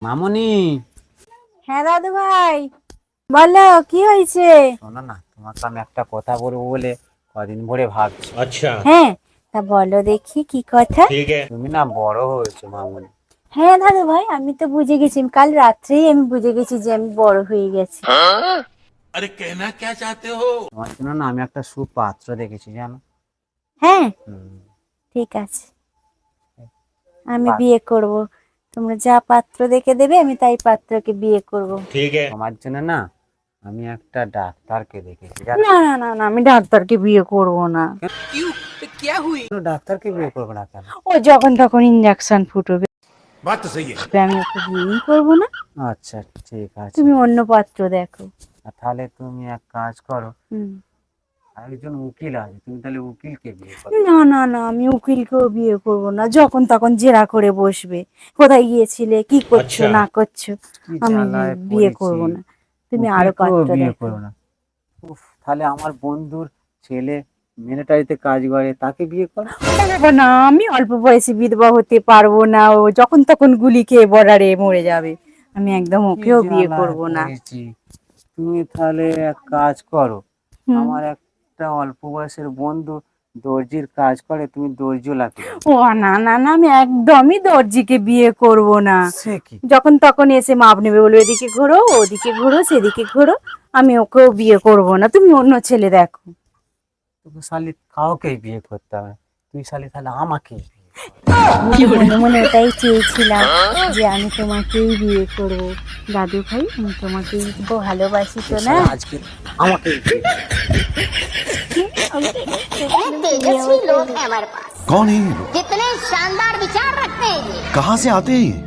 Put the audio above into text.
মামনি, হ্যাঁ দাদু ভাই, বলো কি হয়েছে? শোনো না, তোমাকে আমি একটা কথা বলবো বলে কদিন ধরে ভাবছি। अच्छा। হ্যাঁ, তা বলো দেখি কি কথা। ठीक है। তুমি না বড় হয়েছো মামনি। হ্যাঁ দাদু ভাই, আমি তো বুঝে গেছি, কাল রাত্রেই আমি বুঝে গেছি যে আমি বড় হয়ে গেছি। अरे कहना क्या चाहते हो? তোমার জন্য না আমি একটা সুপাত্র দেখেছি জানো। হ্যাঁ হুম, ঠিক আছে, আমি পাত্র। বিয়ে করব। তোমরা যা পাত্র দেখে দেবে আমি তাই পাত্রকে বিয়ে করব। ठीक है। তোমার জন্য না আমি একটা ডাক্তারকে দেখেছি জানো। না না না না, আমি ডাক্তারকে বিয়ে করব না। কেন ডাক্তারকে বিয়ে করবো না কেন? ও যখন তখন ইঞ্জেকশন ফুটবে, बात तो सही है। আমি ওকে বিয়েই করবো না। আচ্ছা ঠিক আছে। তুমি অন্য পাত্র দেখো। তাহলে তুমি এক কাজ করো, হুম। একজন উকিল আছে, তুমি তাহলে উকিলকে বিয়ে করো। না না না, আমি উকিলকেও বিয়ে করব না, যখন তখন জেরা করে বসবে কোথায় গিয়েছিলে, কি করছো আচ্ছা। না করছো। কি আমি জ্বালায় বিয়ে পড়েছি। করব না, তুমি আরো উকিলকেও পাত্র বিয়ে দেখো। করো না? উফ, তাহলে আমার বন্ধুর ছেলে মিলিটারিতে কাজ করে, তাকে বিয়ে করো। না না, আমি অল্প বয়সে বিধবা হতে পারবো না, ও যখন তখন গুলি খেয়ে বর্ডারে মরে যাবে। আমি একদম কি ওকেও বিয়ে জ্বালায় করব না। পড়েছি। তুমি তাহলে এক কাজ করো, হুম। আমার একটা অল্প বয়সের বন্ধু দর্জির কাজ করে, তুমি দর্জিও লাগে। ও না না না, আমি একদমই দর্জিকে বিয়ে করব না। সে কি? যখন তখন এসে মাপ নেবে, বলবে এদিকে ঘোরো ওদিকে ঘোরো সেদিকে ঘোরো। আমি ওকেও বিয়ে করব না, তুমি অন্য ছেলে দেখো। তোকে শালি কাউকেই বিয়ে করতে হবে, তুই শালি তাহলে আমাকেই বিয়ে আমি মনে মনে ওটাই চেয়েছিলাম যে আমি তোমাকেই বিয়ে করব। দাদু ভাই, আমি তোমাকেই তো ভালোবাসি তো কর। না। শালা আজকে আমাকেই বিয়ে করতে इतने तेजस्वी लोग हैं हमारे पास। कौन है ये लोग? कितने शानदार विचार रखते हैं ये। कहाँ से आते हैं ये?